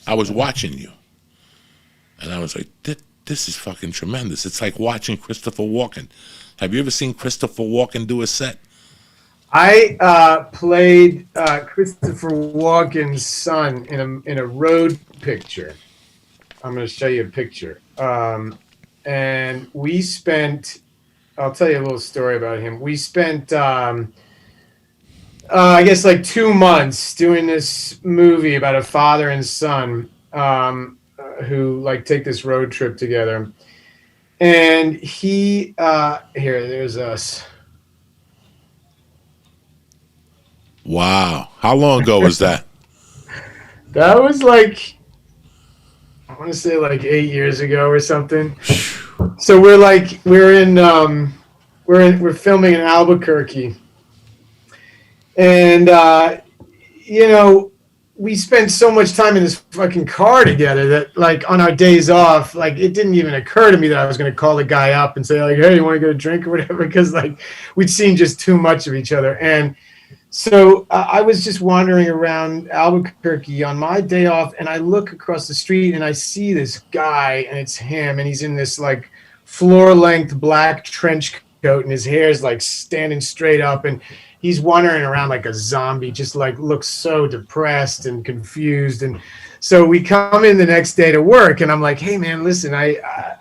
I was watching you, and I was like, this is fucking tremendous. It's like watching Christopher Walken. Have you ever seen Christopher Walken do a set? I played Christopher Walken's son in a road picture. I'm going to show you a picture. And we spent, I'll tell you a little story about him. We spent, I guess, like 2 months doing this movie about a father and son who like take this road trip together. And he, there's us. Wow. How long ago was that? That was like, I want to say like 8 years ago or something. So we're filming in Albuquerque, and we spent so much time in this fucking car together that like on our days off, like it didn't even occur to me that I was going to call the guy up and say like, hey, you want to get a drink or whatever, because like we'd seen just too much of each other. And so I was just wandering around Albuquerque on my day off, and I look across the street and I see this guy, and it's him, and he's in this like floor-length black trench coat, and his hair is like standing straight up, and he's wandering around like a zombie, just like looks so depressed and confused. And so we come in the next day to work, and I'm like, hey man, listen, I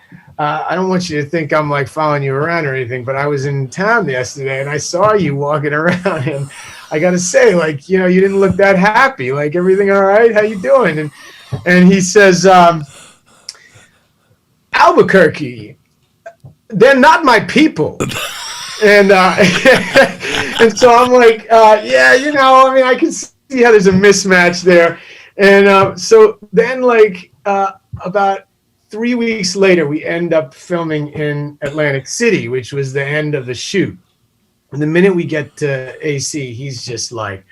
don't want you to think I'm like following you around or anything, but I was in town yesterday and I saw you walking around, and I got to say, like, you didn't look that happy. Like, everything all right? How you doing? And he says, Albuquerque, they're not my people. And and so I'm like, yeah, I mean, I can see how there's a mismatch there. And so then like about 3 weeks later, we end up filming in Atlantic City, which was the end of the shoot. And the minute we get to AC, he's just like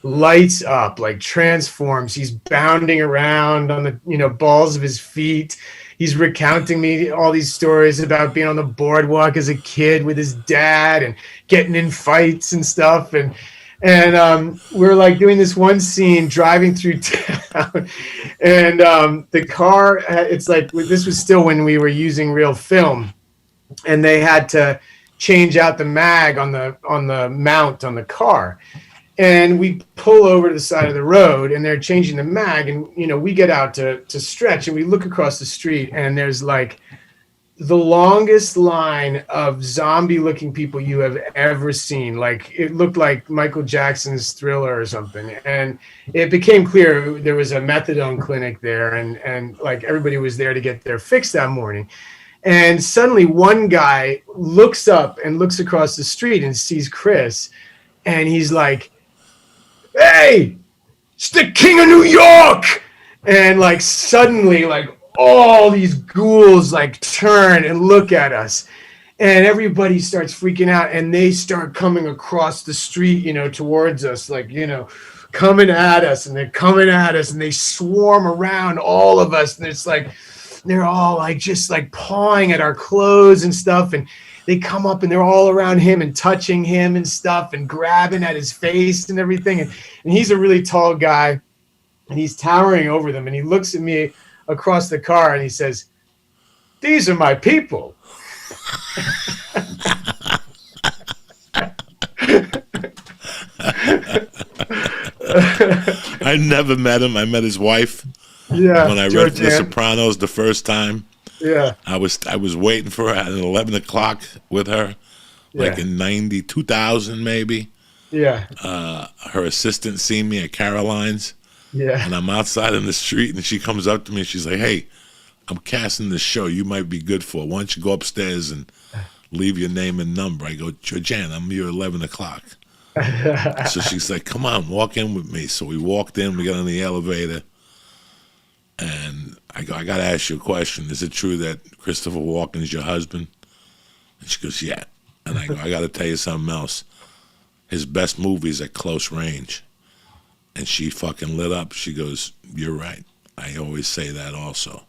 lights up, like transforms. He's bounding around on the balls of his feet. He's recounting me all these stories about being on the boardwalk as a kid with his dad and getting in fights and stuff. And we're like doing this one scene driving through town, and the car, it's like, this was still when we were using real film, and they had to change out the mag on the mount on the car. And we pull over to the side of the road, and they're changing the mag, and we get out to stretch, and we look across the street, and there's like the longest line of zombie looking people you have ever seen. Like, it looked like Michael Jackson's Thriller or something. And it became clear there was a methadone clinic there, and like everybody was there to get their fix that morning. And suddenly one guy looks up and looks across the street and sees Chris, and he's like, hey, it's the King of New York. And like suddenly, like, all these ghouls like turn and look at us, and everybody starts freaking out, and they start coming across the street, towards us, like, coming at us, and they're coming at us, and they swarm around all of us, and it's like they're all like just like pawing at our clothes and stuff, and they come up and they're all around him and touching him and stuff and grabbing at his face and everything. And he's a really tall guy, and he's towering over them, and he looks at me across the car and he says, these are my people. I never met him. I met his wife. Yeah. When I read The Sopranos the first time. Yeah. I was waiting for her at 11 o'clock with her, like in 2000 maybe. Yeah. Her assistant seen me at Caroline's. Yeah. And I'm outside in the street, and she comes up to me and she's like, hey, I'm casting this show you might be good for. Why don't you go upstairs and leave your name and number? I go, Georgiana, I'm here at 11 o'clock. So she's like, come on, walk in with me. So we walked in, we got on the elevator, and I go, I got to ask you a question. Is it true that Christopher Walken is your husband? And she goes, yeah. And I go, I got to tell you something else. His best movie's at Close Range. And she fucking lit up. She goes, you're right. I always say that also.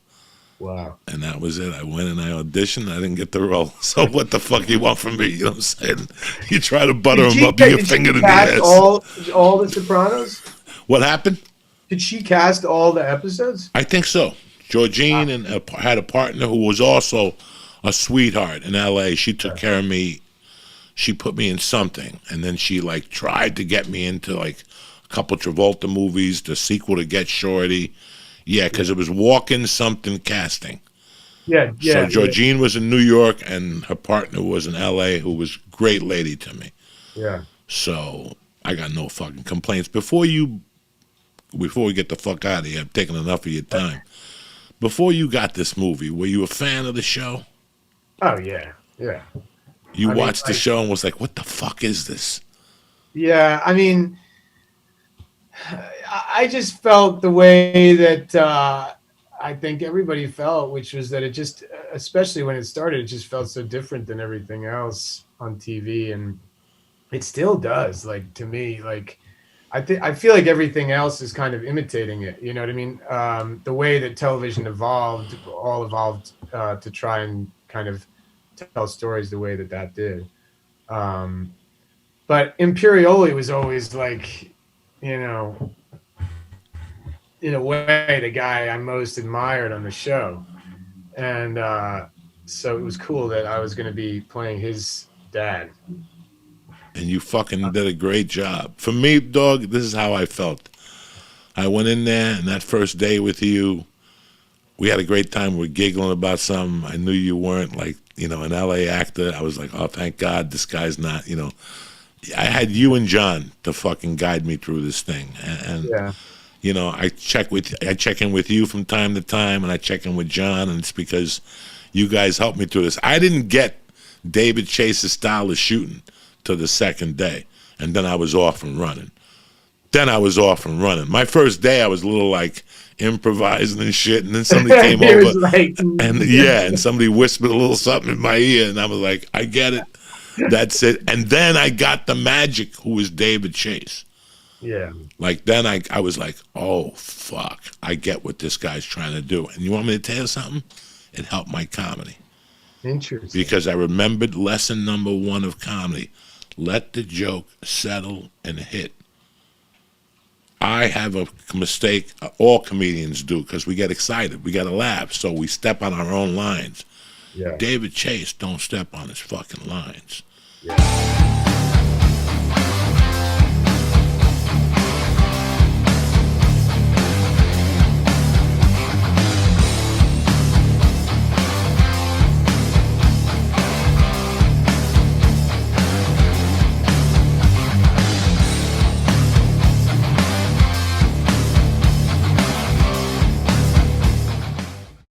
Wow. And that was it. I went and I auditioned. I didn't get the role. So what the fuck you want from me? You know what I'm saying? You try to butter him up, you get fingered in the ass. All the Sopranos? What happened? Did she cast all the episodes? I think so. Georgine and had a partner who was also a sweetheart in L.A. She took care of me. She put me in something, and then she like tried to get me into like a couple Travolta movies, the sequel to Get Shorty. Yeah, because it was Walken something casting. Yeah. So Georgine was in New York, and her partner was in L.A., who was a great lady to me. Yeah. So I got no fucking complaints. Before we get the fuck out of here, I've taken enough of your time. Before you got this movie, were you a fan of the show? Oh yeah. Yeah. You watched the show and was like, what the fuck is this? Yeah, I mean, I just felt the way that I think everybody felt, which was that it just, especially when it started, it just felt so different than everything else on TV, and it still does. Like, to me, like I feel like everything else is kind of imitating it. You know what I mean? The way that television evolved to try and kind of tell stories the way that did. But Imperioli was always like, you know, in a way, the guy I most admired on the show. And so it was cool that I was going to be playing his dad. And you fucking did a great job. For me, dog, this is how I felt. I went in there, and that first day with you, we had a great time. We were giggling about something. I knew you weren't like, you know, an LA actor. I was like, oh, thank God this guy's not, you know. I had you and John to fucking guide me through this thing. And Yeah. you know, I check in with you from time to time, and I check in with John, and it's because you guys helped me through this. I didn't get David Chase's style of shooting till the second day, and then I was off and running. My first day, I was a little like improvising and shit, and then somebody came over, like, and somebody whispered a little something in my ear, and I was like, I get it. That's it. And then I got the magic, who was David Chase. Yeah. Like, then I was like, oh, fuck. I get what this guy's trying to do. And you want me to tell you something? It helped my comedy. Interesting. Because I remembered lesson number 1 of comedy. Let the joke settle and hit. I have a mistake all comedians do, because we get excited. We got to laugh, so we step on our own lines. Yeah. David Chase don't step on his fucking lines. Yeah.